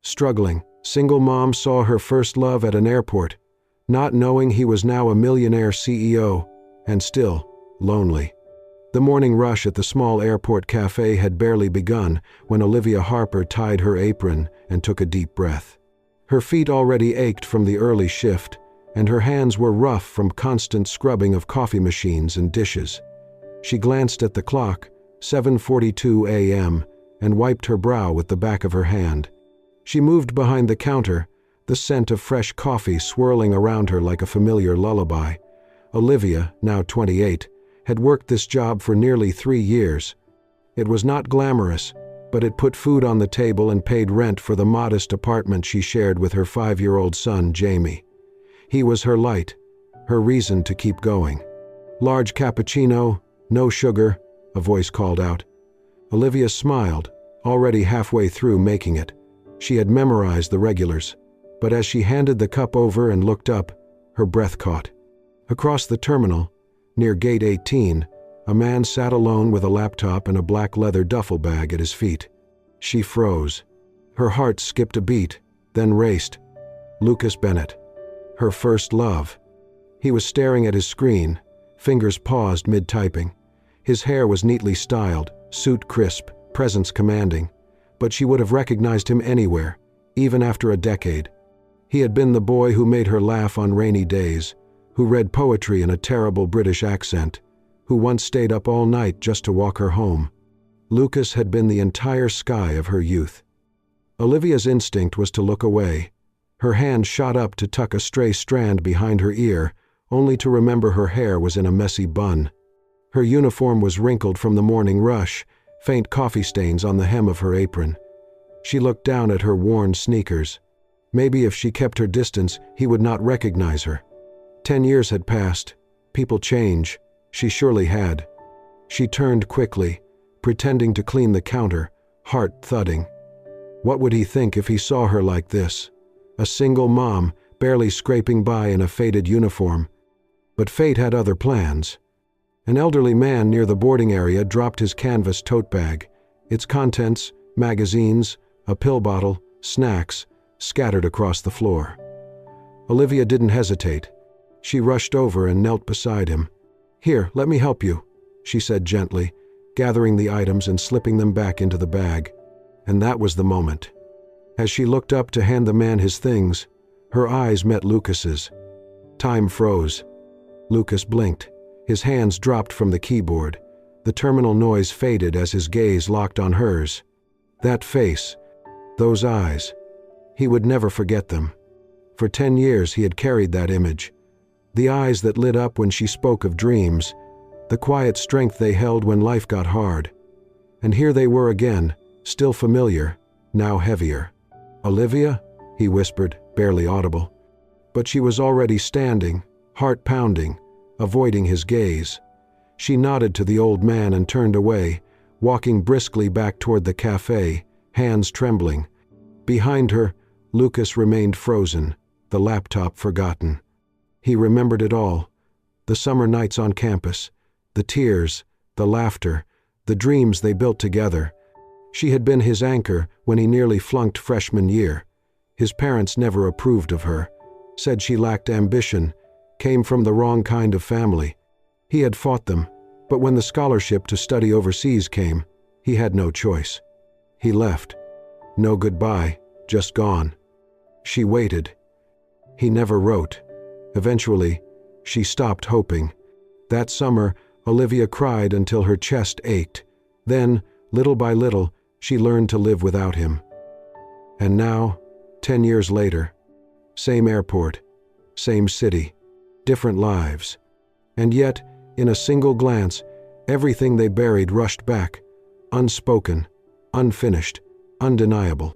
struggling, single mom saw her first love at an airport, not knowing he was now a millionaire CEO, and still lonely. The morning rush at the small airport cafe had barely begun when Olivia Harper tied her apron and took a deep breath. Her feet already ached from the early shift, and her hands were rough from constant scrubbing of coffee machines and dishes. She glanced at the clock, 7:42 a.m., and wiped her brow with the back of her hand. She moved behind the counter, the scent of fresh coffee swirling around her like a familiar lullaby. Olivia, now 28, had worked this job for nearly 3 years. It was not glamorous, but it put food on the table and paid rent for the modest apartment she shared with her 5-year-old son, Jamie. He was her light, her reason to keep going. "Large cappuccino, no sugar," a voice called out. Olivia smiled, already halfway through making it. She had memorized the regulars, but as she handed the cup over and looked up, her breath caught. Across the terminal, near Gate 18, a man sat alone with a laptop and a black leather duffel bag at his feet. She froze. Her heart skipped a beat, then raced. Lucas Bennett. Her first love. He was staring at his screen, fingers paused mid-typing. His hair was neatly styled, suit crisp, presence commanding, but she would have recognized him anywhere, even after a decade. He had been the boy who made her laugh on rainy days, who read poetry in a terrible British accent, who once stayed up all night just to walk her home. Lucas had been the entire sky of her youth. Olivia's instinct was to look away. Her hand shot up to tuck a stray strand behind her ear, only to remember her hair was in a messy bun. Her uniform was wrinkled from the morning rush, faint coffee stains on the hem of her apron. She looked down at her worn sneakers. Maybe if she kept her distance, he would not recognize her. 10 years had passed. People change. She surely had. She turned quickly, pretending to clean the counter, heart thudding. What would he think if he saw her like this? A single mom, barely scraping by in a faded uniform. But fate had other plans. An elderly man near the boarding area dropped his canvas tote bag, its contents, magazines, a pill bottle, snacks, scattered across the floor. Olivia didn't hesitate. She rushed over and knelt beside him. "Here, let me help you," she said gently, gathering the items and slipping them back into the bag. And that was the moment. As she looked up to hand the man his things, her eyes met Lucas's. Time froze. Lucas blinked. His hands dropped from the keyboard. The terminal noise faded as his gaze locked on hers. That face, those eyes. He would never forget them. For 10 years he had carried that image. The eyes that lit up when she spoke of dreams, the quiet strength they held when life got hard. And here they were again, still familiar, now heavier. "Olivia?" he whispered, barely audible. But she was already standing, heart pounding, avoiding his gaze. She nodded to the old man and turned away, walking briskly back toward the cafe, hands trembling. Behind her, Lucas remained frozen, the laptop forgotten. He remembered it all. The summer nights on campus, the tears, the laughter, the dreams they built together. She had been his anchor when he nearly flunked freshman year. His parents never approved of her, said she lacked ambition, came from the wrong kind of family. He had fought them, but when the scholarship to study overseas came, he had no choice. He left. No goodbye, just gone. She waited. He never wrote. Eventually, she stopped hoping. That summer, Olivia cried until her chest ached. Then, little by little, she learned to live without him. And now, 10 years later, same airport, same city, different lives. And yet, in a single glance, everything they buried rushed back, unspoken, unfinished, undeniable.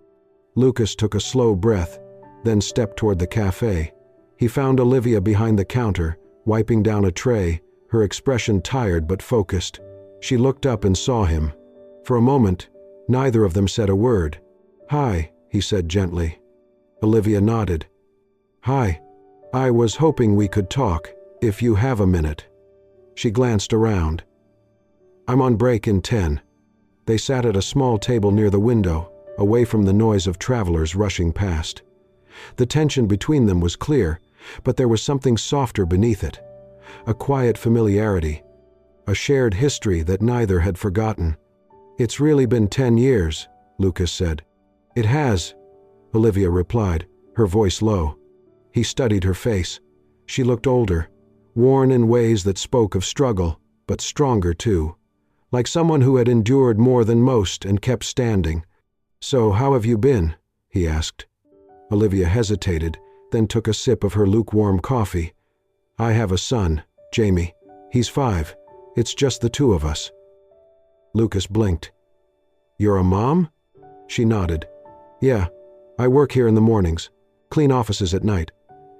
Lucas took a slow breath, then stepped toward the cafe. He found Olivia behind the counter, wiping down a tray, her expression tired but focused. She looked up and saw him. For a moment, neither of them said a word. "Hi," he said gently. Olivia nodded. "Hi. I was hoping we could talk, if you have a minute." She glanced around. "I'm on break in 10. They sat at a small table near the window, away from the noise of travelers rushing past. The tension between them was clear, but there was something softer beneath it. A quiet familiarity. A shared history that neither had forgotten. "It's really been 10 years," Lucas said. "It has," Olivia replied, her voice low. He studied her face. She looked older, worn in ways that spoke of struggle, but stronger too. Like someone who had endured more than most and kept standing. "So how have you been?" he asked. Olivia hesitated, then took a sip of her lukewarm coffee. "I have a son, Jamie. He's 5. It's just the two of us." Lucas blinked. "You're a mom?" She nodded. "Yeah, I work here in the mornings, clean offices at night.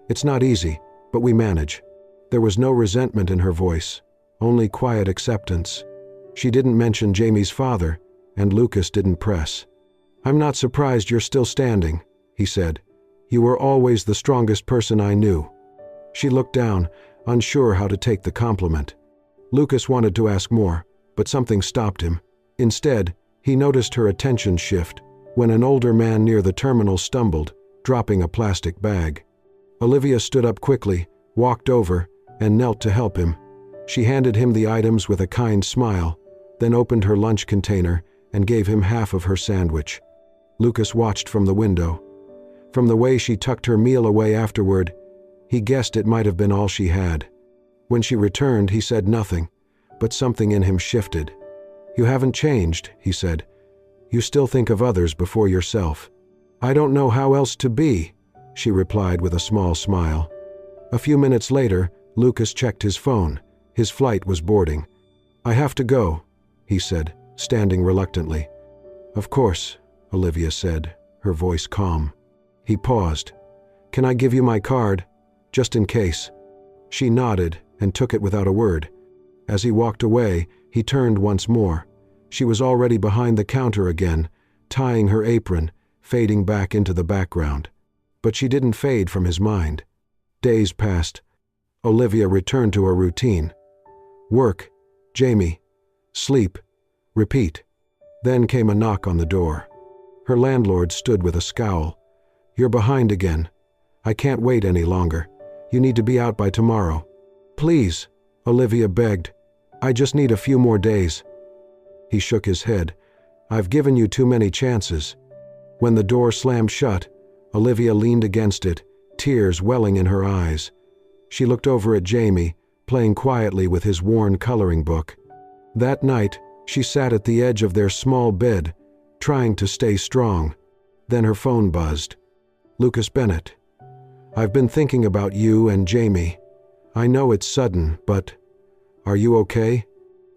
It's not easy, but we manage." There was no resentment in her voice, only quiet acceptance. She didn't mention Jamie's father, and Lucas didn't press. "I'm not surprised you're still standing," he said. "You were always the strongest person I knew." She looked down, unsure how to take the compliment. Lucas wanted to ask more, but something stopped him. Instead, he noticed her attention shift when an older man near the terminal stumbled, dropping a plastic bag. Olivia stood up quickly, walked over, and knelt to help him. She handed him the items with a kind smile, then opened her lunch container and gave him half of her sandwich. Lucas watched from the window. From the way she tucked her meal away afterward, he guessed it might have been all she had. When she returned, he said nothing, but something in him shifted. "You haven't changed," he said. "You still think of others before yourself." "I don't know how else to be," she replied with a small smile. A few minutes later, Lucas checked his phone. His flight was boarding. "I have to go," he said, standing reluctantly. "Of course," Olivia said, her voice calm. He paused. "Can I give you my card? Just in case." She nodded and took it without a word. As he walked away, he turned once more. She was already behind the counter again, tying her apron, fading back into the background. But she didn't fade from his mind. Days passed. Olivia returned to her routine. Work, Jamie, sleep, repeat. Then came a knock on the door. Her landlord stood with a scowl. "You're behind again. I can't wait any longer. You need to be out by tomorrow." "Please," Olivia begged. "I just need a few more days." He shook his head. "I've given you too many chances." When the door slammed shut, Olivia leaned against it, tears welling in her eyes. She looked over at Jamie, playing quietly with his worn coloring book. That night, she sat at the edge of their small bed, trying to stay strong. Then her phone buzzed. "Lucas Bennett. I've been thinking about you and Jamie. I know it's sudden, but are you okay?"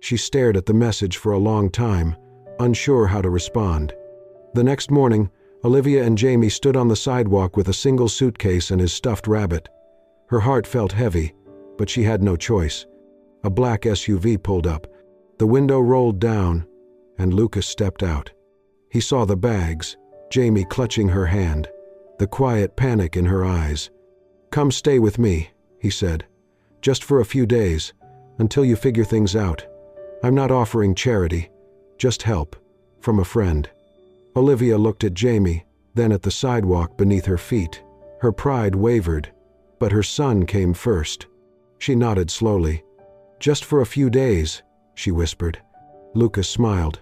She stared at the message for a long time, unsure how to respond. The next morning, Olivia and Jamie stood on the sidewalk with a single suitcase and his stuffed rabbit. Her heart felt heavy, but she had no choice. A black SUV pulled up. The window rolled down, and Lucas stepped out. He saw the bags, Jamie clutching her hand, the quiet panic in her eyes. "Come stay with me," he said. "Just for a few days, until you figure things out. I'm not offering charity, just help, from a friend." Olivia looked at Jamie, then at the sidewalk beneath her feet. Her pride wavered, but her son came first. She nodded slowly. "Just for a few days," she whispered. Lucas smiled.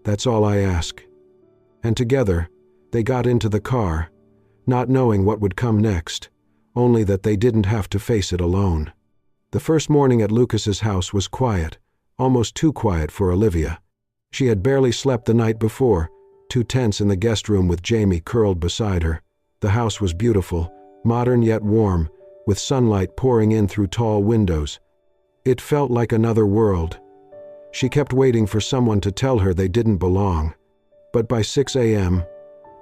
"That's all I ask." And together, they got into the car, not knowing what would come next, only that they didn't have to face it alone. The first morning at Lucas's house was quiet, almost too quiet for Olivia. She had barely slept the night before, too tense in the guest room with Jamie curled beside her. The house was beautiful, modern yet warm, with sunlight pouring in through tall windows. It felt like another world. She kept waiting for someone to tell her they didn't belong. But by 6 a.m.,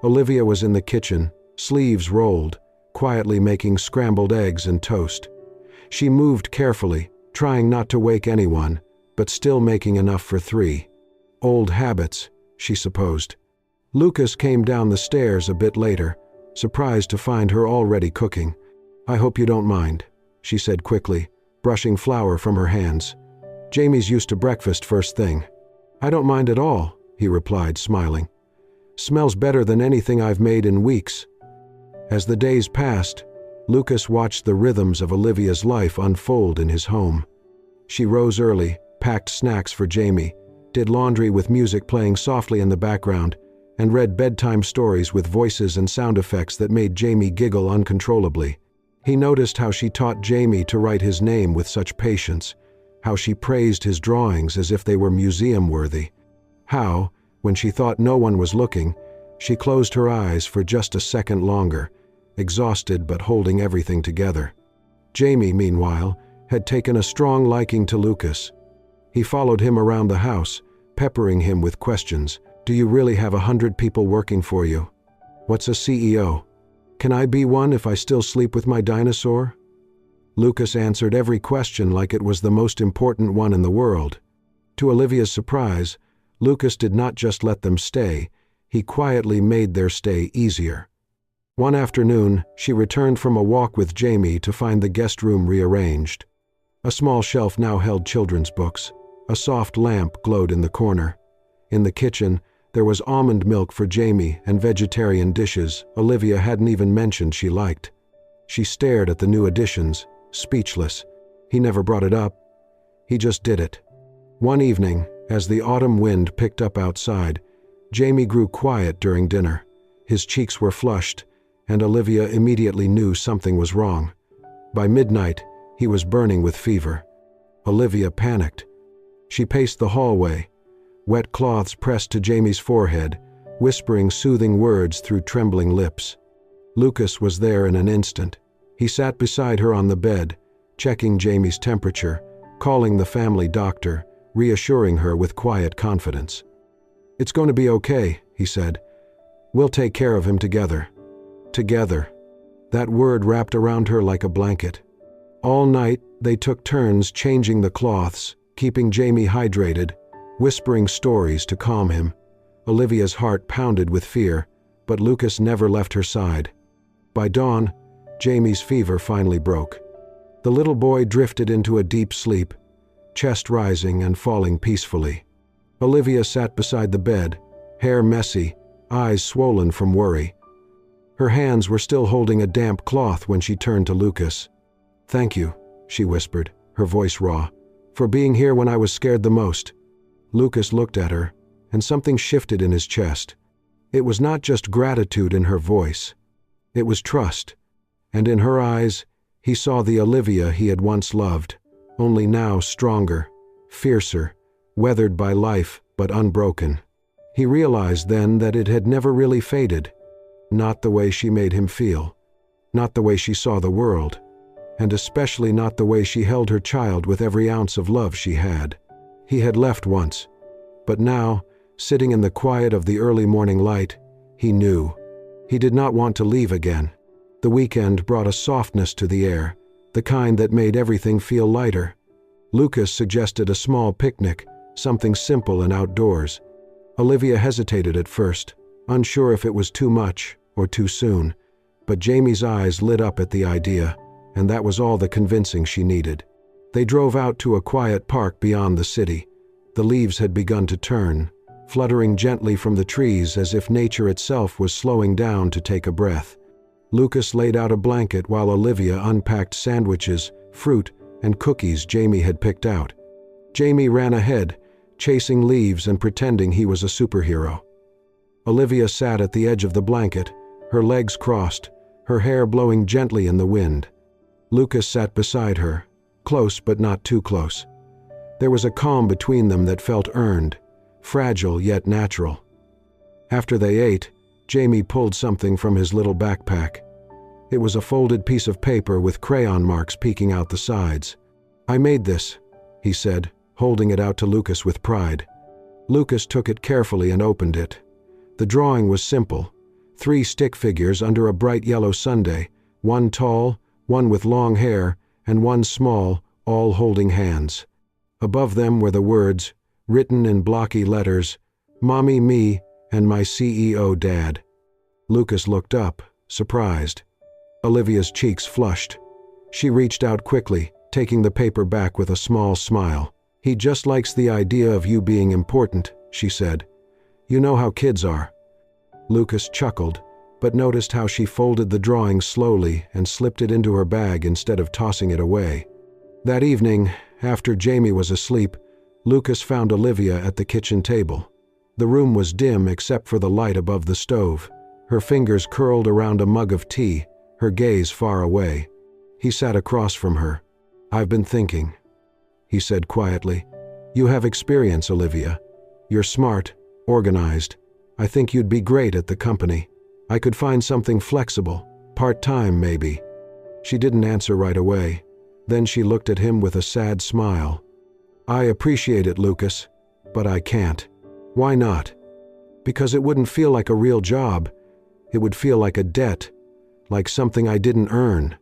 Olivia was in the kitchen, sleeves rolled, quietly making scrambled eggs and toast. She moved carefully, trying not to wake anyone, but still making enough for 3. Old habits, she supposed. Lucas came down the stairs a bit later, surprised to find her already cooking. "I hope you don't mind," she said quickly, brushing flour from her hands. "Jamie's used to breakfast first thing." "I don't mind at all," he replied, smiling. Smells better than anything I've made in weeks." As the days passed, Lucas watched the rhythms of Olivia's life unfold in his home. She rose early, packed snacks for Jamie, did laundry with music playing softly in the background, and read bedtime stories with voices and sound effects that made Jamie giggle uncontrollably. He noticed how she taught Jamie to write his name with such patience, how she praised his drawings as if they were museum-worthy, how, when she thought no one was looking, she closed her eyes for just a second longer, exhausted but holding everything together. Jamie, meanwhile, had taken a strong liking to Lucas. He followed him around the house, peppering him with questions. "Do you really have 100 people working for you? What's a CEO? Can I be one if I still sleep with my dinosaur?" Lucas answered every question like it was the most important one in the world. To Olivia's surprise, Lucas did not just let them stay, he quietly made their stay easier. One afternoon, she returned from a walk with Jamie to find the guest room rearranged. A small shelf now held children's books. A soft lamp glowed in the corner. In the kitchen, there was almond milk for Jamie and vegetarian dishes Olivia hadn't even mentioned she liked. She stared at the new additions, speechless. He never brought it up. He just did it. One evening, as the autumn wind picked up outside, Jamie grew quiet during dinner. His cheeks were flushed, and Olivia immediately knew something was wrong. By midnight, he was burning with fever. Olivia panicked. She paced the hallway, wet cloths pressed to Jamie's forehead, whispering soothing words through trembling lips. Lucas was there in an instant. He sat beside her on the bed, checking Jamie's temperature, calling the family doctor, reassuring her with quiet confidence. "It's going to be okay," he said. "We'll take care of him together." Together. That word wrapped around her like a blanket. All night, they took turns changing the cloths, keeping Jamie hydrated, whispering stories to calm him. Olivia's heart pounded with fear, but Lucas never left her side. By dawn, Jamie's fever finally broke. The little boy drifted into a deep sleep, chest rising and falling peacefully. Olivia sat beside the bed, hair messy, eyes swollen from worry. Her hands were still holding a damp cloth when she turned to Lucas. "Thank you," she whispered, her voice raw, "for being here when I was scared the most." Lucas looked at her, and something shifted in his chest. It was not just gratitude in her voice. It was trust, and in her eyes, he saw the Olivia he had once loved, only now stronger, fiercer, weathered by life but unbroken. He realized then that it had never really faded. Not the way she made him feel, not the way she saw the world, and especially not the way she held her child with every ounce of love she had. He had left once, but now, sitting in the quiet of the early morning light, he knew. He did not want to leave again. The weekend brought a softness to the air, the kind that made everything feel lighter. Lucas suggested a small picnic, something simple and outdoors. Olivia hesitated at first, unsure if it was too much or too soon, but Jamie's eyes lit up at the idea, and that was all the convincing she needed. They drove out to a quiet park beyond the city. The leaves had begun to turn, fluttering gently from the trees as if nature itself was slowing down to take a breath. Lucas laid out a blanket while Olivia unpacked sandwiches, fruit, and cookies Jamie had picked out. Jamie ran ahead, chasing leaves and pretending he was a superhero. Olivia sat at the edge of the blanket, her legs crossed, her hair blowing gently in the wind. Lucas sat beside her, close but not too close. There was a calm between them that felt earned, fragile yet natural. After they ate, Jamie pulled something from his little backpack. It was a folded piece of paper with crayon marks peeking out the sides. "I made this," he said, holding it out to Lucas with pride. Lucas took it carefully and opened it. The drawing was simple. 3 stick figures under a bright yellow sundae, one tall, one with long hair, and one small, all holding hands. Above them were the words, written in blocky letters, "Mommy, me, and my CEO dad." Lucas looked up, surprised. Olivia's cheeks flushed. She reached out quickly, taking the paper back with a small smile. "He just likes the idea of you being important," she said. "You know how kids are." Lucas chuckled, but noticed how she folded the drawing slowly and slipped it into her bag instead of tossing it away. That evening, after Jamie was asleep, Lucas found Olivia at the kitchen table. The room was dim except for the light above the stove. Her fingers curled around a mug of tea, her gaze far away. He sat across from her. "I've been thinking," he said quietly. "You have experience, Olivia. You're smart, organized. I think you'd be great at the company. I could find something flexible, part-time maybe." She didn't answer right away. Then she looked at him with a sad smile. "I appreciate it, Lucas, but I can't." "Why not?" "Because it wouldn't feel like a real job. It would feel like a debt, like something I didn't earn."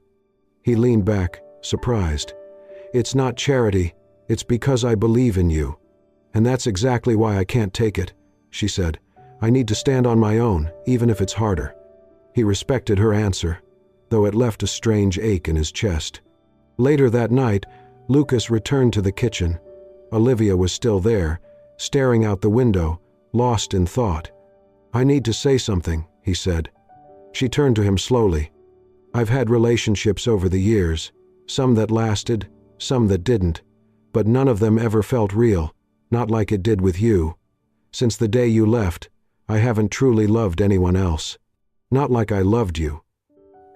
He leaned back, surprised. "It's not charity, it's because I believe in you. And that's exactly why I can't take it," she said. "I need to stand on my own, even if it's harder." He respected her answer, though it left a strange ache in his chest. Later that night, Lucas returned to the kitchen. Olivia was still there, staring out the window, lost in thought. "I need to say something," he said. She turned to him slowly. "I've had relationships over the years, some that lasted, some that didn't, but none of them ever felt real, not like it did with you. Since the day you left, I haven't truly loved anyone else. Not like I loved you."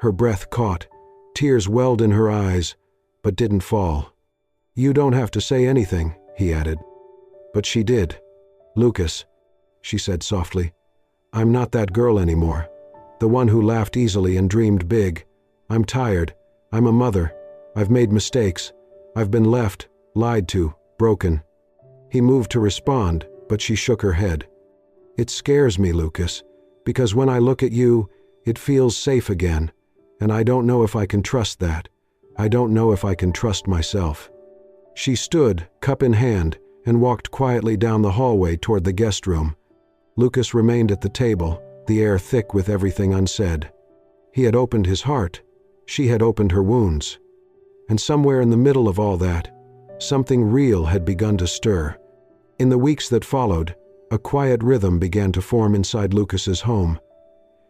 Her breath caught. Tears welled in her eyes, but didn't fall. "You don't have to say anything," he added. But she did. "Lucas," she said softly, "I'm not that girl anymore. The one who laughed easily and dreamed big. I'm tired. I'm a mother. I've made mistakes. I've been left, lied to, broken." He moved to respond, but she shook her head. "It scares me, Lucas, because when I look at you, it feels safe again, and I don't know if I can trust that. I don't know if I can trust myself." She stood, cup in hand, and walked quietly down the hallway toward the guest room. Lucas remained at the table, the air thick with everything unsaid. He had opened his heart. She had opened her wounds. And somewhere in the middle of all that, something real had begun to stir. In the weeks that followed, a quiet rhythm began to form inside Lucas's home.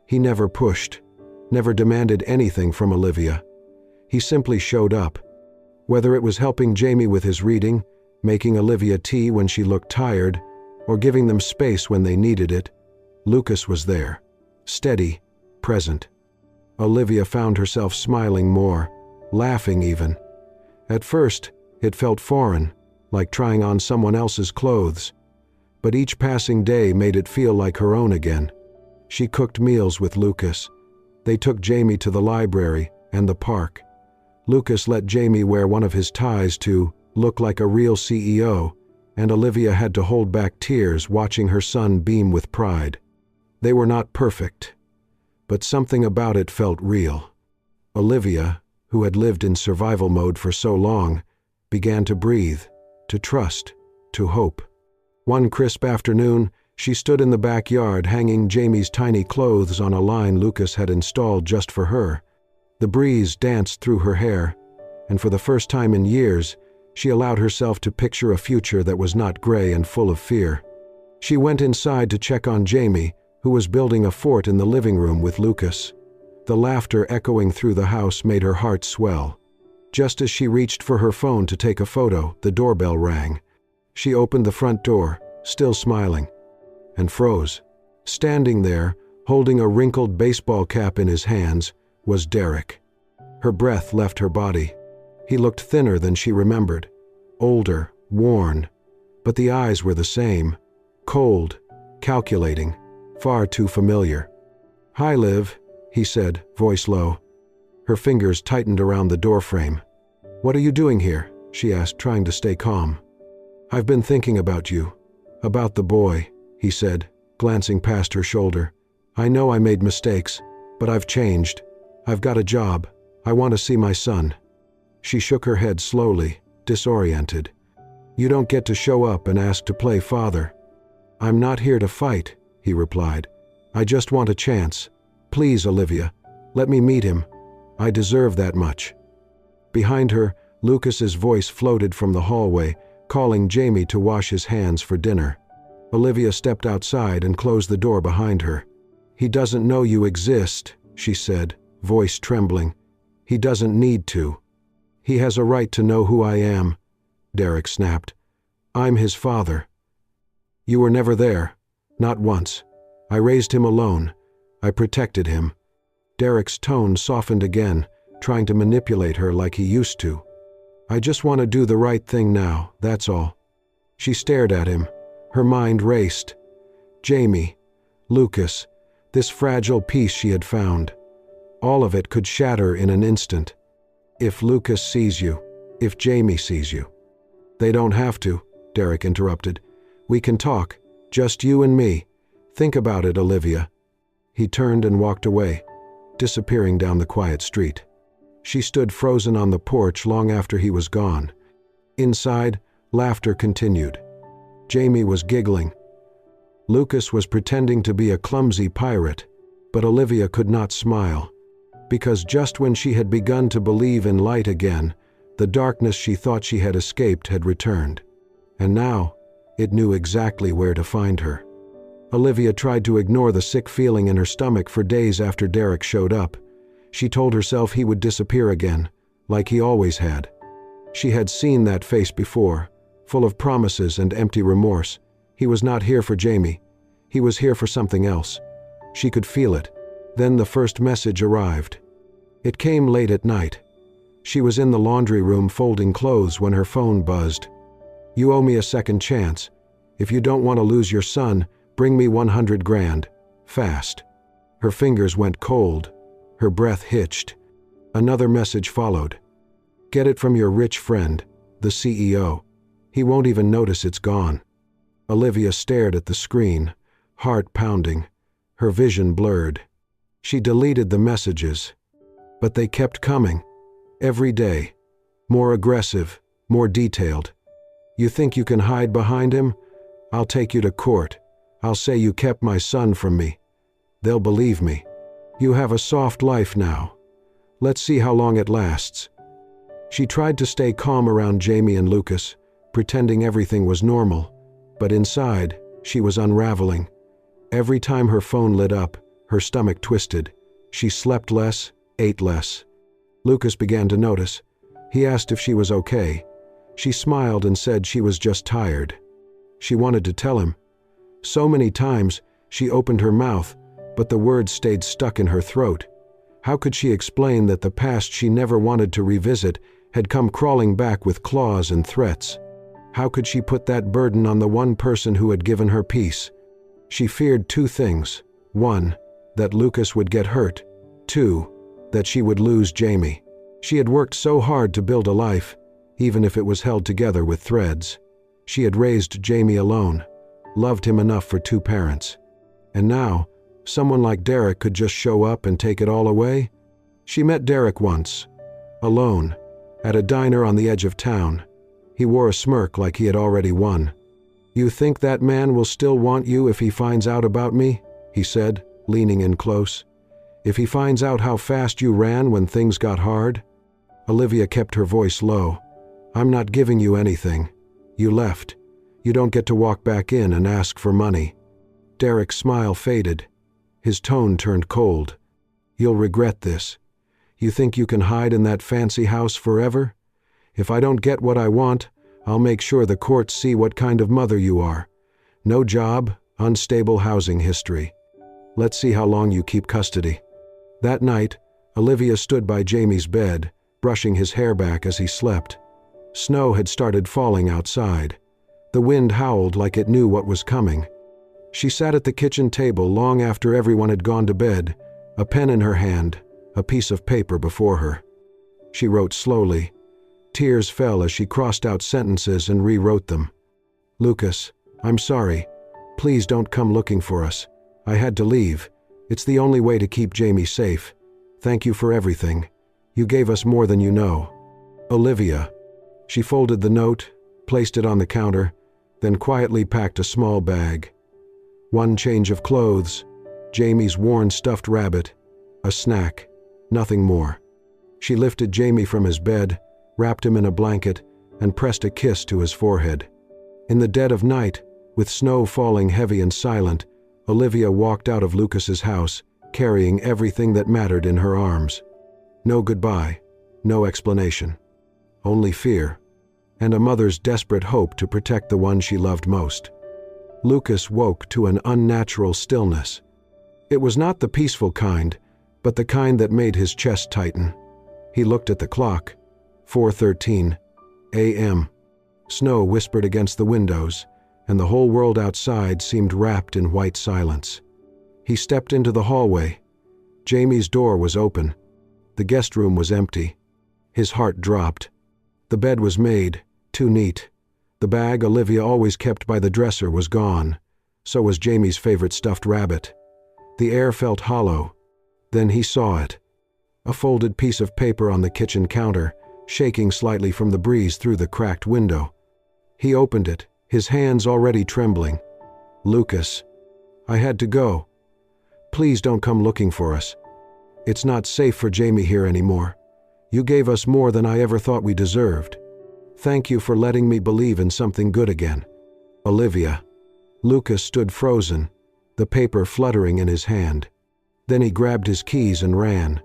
He never pushed, never demanded anything from Olivia. He simply showed up. Whether it was helping Jamie with his reading, making Olivia tea when she looked tired, or giving them space when they needed it, Lucas was there, steady, present. Olivia found herself smiling more, laughing even. At first, it felt foreign, like trying on someone else's clothes. But each passing day made it feel like her own again. She cooked meals with Lucas. They took Jamie to the library and the park. Lucas let Jamie wear one of his ties to look like a real CEO, and Olivia had to hold back tears watching her son beam with pride. They were not perfect, but something about it felt real. Olivia, who had lived in survival mode for so long, began to breathe, to trust, to hope. One crisp afternoon, she stood in the backyard hanging Jamie's tiny clothes on a line Lucas had installed just for her. The breeze danced through her hair, and for the first time in years, she allowed herself to picture a future that was not gray and full of fear. She went inside to check on Jamie, who was building a fort in the living room with Lucas. The laughter echoing through the house made her heart swell. Just as she reached for her phone to take a photo, the doorbell rang. She opened the front door, still smiling, and froze. Standing there, holding a wrinkled baseball cap in his hands, was Derek. Her breath left her body. He looked thinner than she remembered, older, worn, but the eyes were the same, cold, calculating, far too familiar. "Hi, Liv," he said, voice low. Her fingers tightened around the doorframe. "What are you doing here?" she asked, trying to stay calm. "I've been thinking about you, about the boy," he said, glancing past her shoulder. "I know I made mistakes, but I've changed. I've got a job. I want to see my son." She shook her head slowly, disoriented. "You don't get to show up and ask to play father." "I'm not here to fight," he replied. "I just want a chance. Please, Olivia, let me meet him. I deserve that much." Behind her, Lucas's voice floated from the hallway, calling Jamie to wash his hands for dinner. Olivia stepped outside and closed the door behind her. "He doesn't know you exist," she said, voice trembling. "He doesn't need to." "He has a right to know who I am," Derek snapped. "I'm his father." "You were never there. Not once. I raised him alone. I protected him." Derek's tone softened again, trying to manipulate her like he used to. "I just want to do the right thing now, that's all." She stared at him. Her mind raced. Jamie, Lucas, this fragile piece she had found. All of it could shatter in an instant. If Lucas sees you, if Jamie sees you. "They don't have to," Derek interrupted. "We can talk, just you and me. Think about it, Olivia." He turned and walked away, disappearing down the quiet street. She stood frozen on the porch long after he was gone. Inside, laughter continued. Jamie was giggling. Lucas was pretending to be a clumsy pirate, but Olivia could not smile, because just when she had begun to believe in light again, the darkness she thought she had escaped had returned. And now, it knew exactly where to find her. Olivia tried to ignore the sick feeling in her stomach for days after Derek showed up. She told herself he would disappear again, like he always had. She had seen that face before, full of promises and empty remorse. He was not here for Jamie. He was here for something else. She could feel it. Then the first message arrived. It came late at night. She was in the laundry room folding clothes when her phone buzzed. "You owe me a second chance. If you don't want to lose your son, bring me 100 grand. Fast." Her fingers went cold. Her breath hitched. Another message followed. "Get it from your rich friend, the CEO. He won't even notice it's gone." Olivia stared at the screen, heart pounding, her vision blurred. She deleted the messages, but they kept coming. Every day. More aggressive, more detailed. "You think you can hide behind him? I'll take you to court. I'll say you kept my son from me. They'll believe me. You have a soft life now. Let's see how long it lasts." She tried to stay calm around Jamie and Lucas, pretending everything was normal, but inside, she was unraveling. Every time her phone lit up, her stomach twisted. She slept less, ate less. Lucas began to notice. He asked if she was okay. She smiled and said she was just tired. She wanted to tell him. So many times, she opened her mouth, but the words stayed stuck in her throat. How could she explain that the past she never wanted to revisit had come crawling back with claws and threats? How could she put that burden on the one person who had given her peace? She feared two things. One, that Lucas would get hurt. Two, that she would lose Jamie. She had worked so hard to build a life, even if it was held together with threads. She had raised Jamie alone, loved him enough for two parents. And now, someone like Derek could just show up and take it all away? She met Derek once, alone, at a diner on the edge of town. He wore a smirk like he had already won. "You think that man will still want you if he finds out about me?" he said, leaning in close. "If he finds out how fast you ran when things got hard?" Olivia kept her voice low. "I'm not giving you anything. You left. You don't get to walk back in and ask for money." Derek's smile faded. His tone turned cold. "You'll regret this. You think you can hide in that fancy house forever? If I don't get what I want, I'll make sure the courts see what kind of mother you are. No job, unstable housing history. Let's see how long you keep custody." That night, Olivia stood by Jamie's bed, brushing his hair back as he slept. Snow had started falling outside. The wind howled like it knew what was coming. She sat at the kitchen table long after everyone had gone to bed, a pen in her hand, a piece of paper before her. She wrote slowly. Tears fell as she crossed out sentences and rewrote them. "Lucas, I'm sorry. Please don't come looking for us. I had to leave. It's the only way to keep Jamie safe. Thank you for everything. You gave us more than you know. Olivia." She folded the note, placed it on the counter, then quietly packed a small bag. One change of clothes, Jamie's worn stuffed rabbit, a snack, nothing more. She lifted Jamie from his bed, wrapped him in a blanket, and pressed a kiss to his forehead. In the dead of night, with snow falling heavy and silent, Olivia walked out of Lucas's house, carrying everything that mattered in her arms. No goodbye, no explanation. Only fear, and a mother's desperate hope to protect the one she loved most. Lucas woke to an unnatural stillness. It was not the peaceful kind, but the kind that made his chest tighten. He looked at the clock. 4:13 a.m. Snow whispered against the windows, and the whole world outside seemed wrapped in white silence. He stepped into the hallway. Jamie's door was open. The guest room was empty. His heart dropped. The bed was made, too neat. The bag Olivia always kept by the dresser was gone. So was Jamie's favorite stuffed rabbit. The air felt hollow. Then he saw it. A folded piece of paper on the kitchen counter, shaking slightly from the breeze through the cracked window. He opened it, his hands already trembling. Lucas, I had to go. Please don't come looking for us. It's not safe for Jamie here anymore. You gave us more than I ever thought we deserved. Thank you for letting me believe in something good again. Olivia. Lucas stood frozen, the paper fluttering in his hand. Then he grabbed his keys and ran.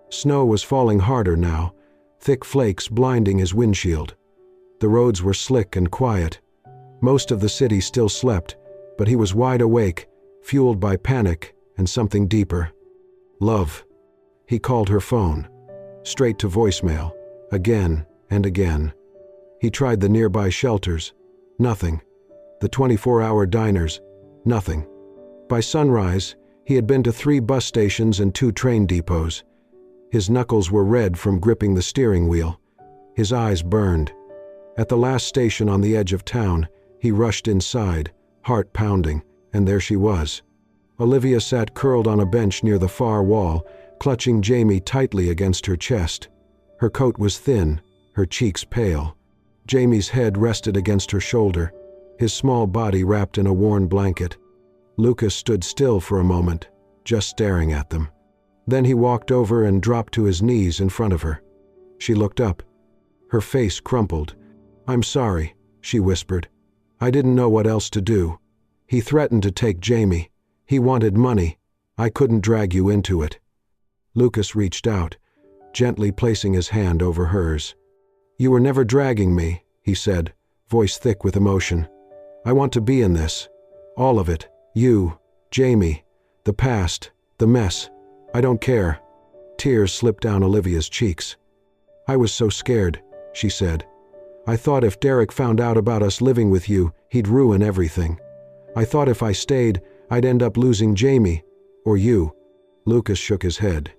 Snow was falling harder now, thick flakes blinding his windshield. The roads were slick and quiet. Most of the city still slept, but he was wide awake, fueled by panic and something deeper. Love. He called her phone. Straight to voicemail, again and again. He tried the nearby shelters. Nothing. The 24-hour diners. Nothing. By sunrise, he had been to 3 bus stations and 2 train depots. His knuckles were red from gripping the steering wheel. His eyes burned. At the last station on the edge of town, he rushed inside, heart pounding, and there she was. Olivia sat curled on a bench near the far wall, clutching Jamie tightly against her chest. Her coat was thin, her cheeks pale. Jamie's head rested against her shoulder, his small body wrapped in a worn blanket. Lucas stood still for a moment, just staring at them. Then he walked over and dropped to his knees in front of her. She looked up. Her face crumpled. "I'm sorry," she whispered. "I didn't know what else to do. He threatened to take Jamie. He wanted money. I couldn't drag you into it." Lucas reached out, gently placing his hand over hers. "You were never dragging me," he said, voice thick with emotion. "I want to be in this. All of it. You, Jamie, the past, the mess. I don't care." Tears slipped down Olivia's cheeks. "I was so scared," she said. "I thought if Derek found out about us living with you, he'd ruin everything. I thought if I stayed, I'd end up losing Jamie, or you." Lucas shook his head.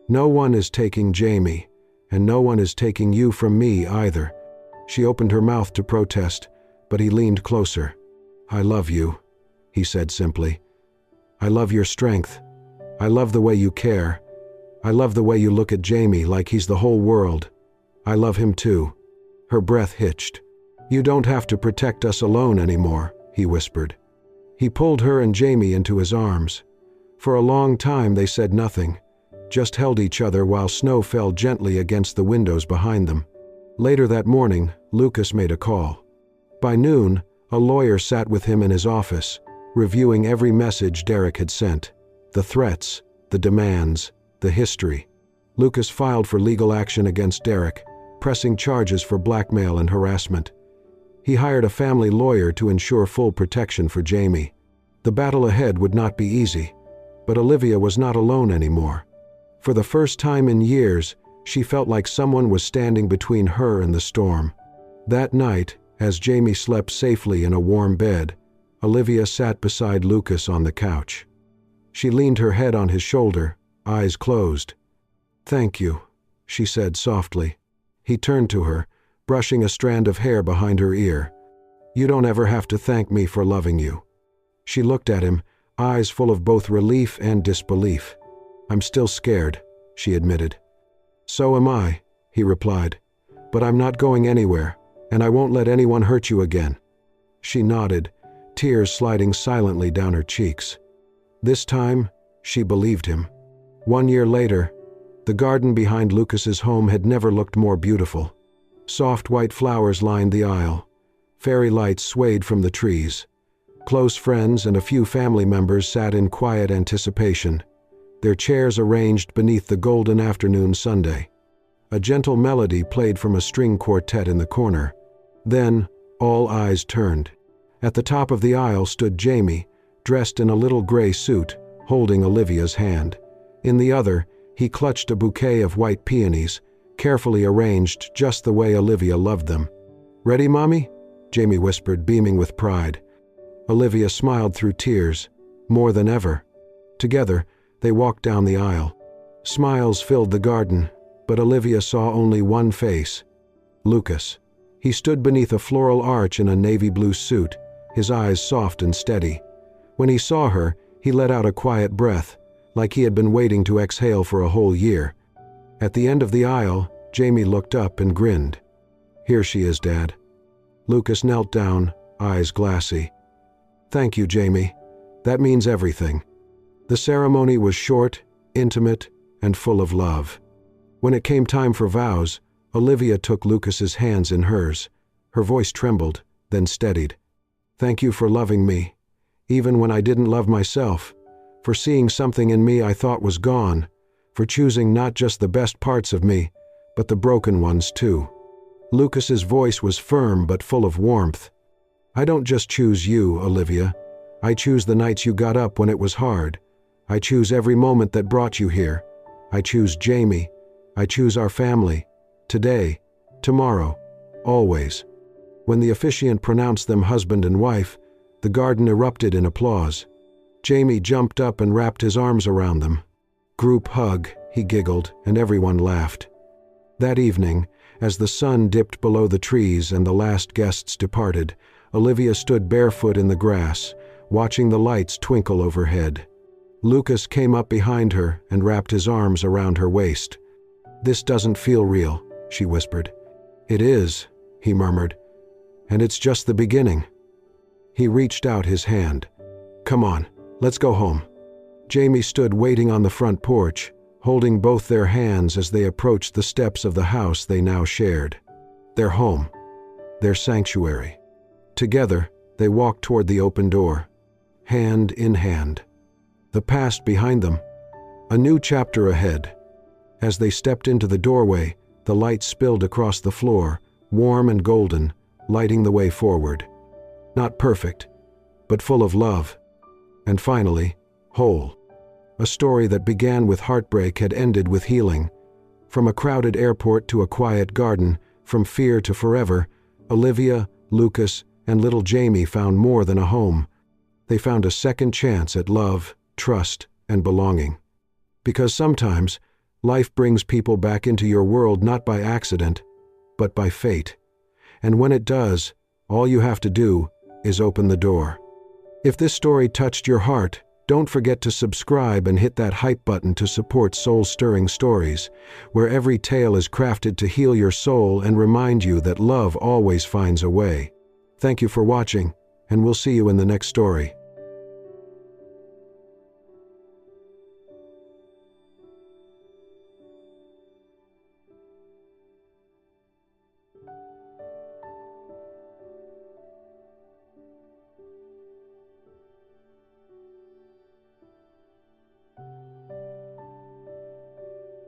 "No one is taking Jamie, and no one is taking you from me either." She opened her mouth to protest, but he leaned closer. "I love you," he said simply. "I love your strength. I love the way you care. I love the way you look at Jamie like he's the whole world. I love him too." Her breath hitched. "You don't have to protect us alone anymore," he whispered. He pulled her and Jamie into his arms. For a long time they said nothing, just held each other while snow fell gently against the windows behind them. Later that morning, Lucas made a call. By noon, a lawyer sat with him in his office, reviewing every message Derek had sent. The threats, the demands, the history. Lucas filed for legal action against Derek, pressing charges for blackmail and harassment. He hired a family lawyer to ensure full protection for Jamie. The battle ahead would not be easy, but Olivia was not alone anymore. For the first time in years, she felt like someone was standing between her and the storm. That night, as Jamie slept safely in a warm bed, Olivia sat beside Lucas on the couch. She leaned her head on his shoulder, eyes closed. "Thank you," she said softly. He turned to her, brushing a strand of hair behind her ear. "You don't ever have to thank me for loving you." She looked at him, eyes full of both relief and disbelief. "I'm still scared," she admitted. "So am I," he replied. "But I'm not going anywhere, and I won't let anyone hurt you again." She nodded, tears sliding silently down her cheeks. This time, she believed him. 1 year later, the garden behind Lucas's home had never looked more beautiful. Soft white flowers lined the aisle. Fairy lights swayed from the trees. Close friends and a few family members sat in quiet anticipation, their chairs arranged beneath the golden afternoon sundae. A gentle melody played from a string quartet in the corner. Then, all eyes turned. At the top of the aisle stood Jamie, dressed in a little gray suit, holding Olivia's hand. In the other, he clutched a bouquet of white peonies, carefully arranged just the way Olivia loved them. "Ready, Mommy?" Jamie whispered, beaming with pride. Olivia smiled through tears, more than ever. Together, they walked down the aisle. Smiles filled the garden, but Olivia saw only one face: Lucas. He stood beneath a floral arch in a navy blue suit, his eyes soft and steady. When he saw her, he let out a quiet breath, like he had been waiting to exhale for a whole year. At the end of the aisle, Jamie looked up and grinned. "Here she is, Dad." Lucas knelt down, eyes glassy. "Thank you, Jamie. That means everything." The ceremony was short, intimate, and full of love. When it came time for vows, Olivia took Lucas's hands in hers. Her voice trembled, then steadied. "Thank you for loving me, even when I didn't love myself, for seeing something in me I thought was gone, for choosing not just the best parts of me, but the broken ones too." Lucas's voice was firm but full of warmth. "I don't just choose you, Olivia. I choose the nights you got up when it was hard. I choose every moment that brought you here. I choose Jamie. I choose our family. Today, tomorrow, always." When the officiant pronounced them husband and wife, the garden erupted in applause. Jamie jumped up and wrapped his arms around them. "Group hug," he giggled, and everyone laughed. That evening, as the sun dipped below the trees and the last guests departed, Olivia stood barefoot in the grass, watching the lights twinkle overhead. Lucas came up behind her and wrapped his arms around her waist. "This doesn't feel real," she whispered. "It is," he murmured, "and it's just the beginning." He reached out his hand. "Come on, let's go home." Jamie stood waiting on the front porch, holding both their hands as they approached the steps of the house they now shared. Their home, their sanctuary. Together, they walked toward the open door, hand in hand. The past behind them, a new chapter ahead. As they stepped into the doorway, the light spilled across the floor, warm and golden, lighting the way forward. Not perfect, but full of love. And finally, whole. A story that began with heartbreak had ended with healing. From a crowded airport to a quiet garden, from fear to forever, Olivia, Lucas, and little Jamie found more than a home. They found a second chance at love, trust, and belonging. Because sometimes, life brings people back into your world not by accident, but by fate. And when it does, all you have to do is open the door. If this story touched your heart, don't forget to subscribe and hit that hype button to support soul-stirring stories, where every tale is crafted to heal your soul and remind you that love always finds a way. Thank you for watching, and we'll see you in the next story.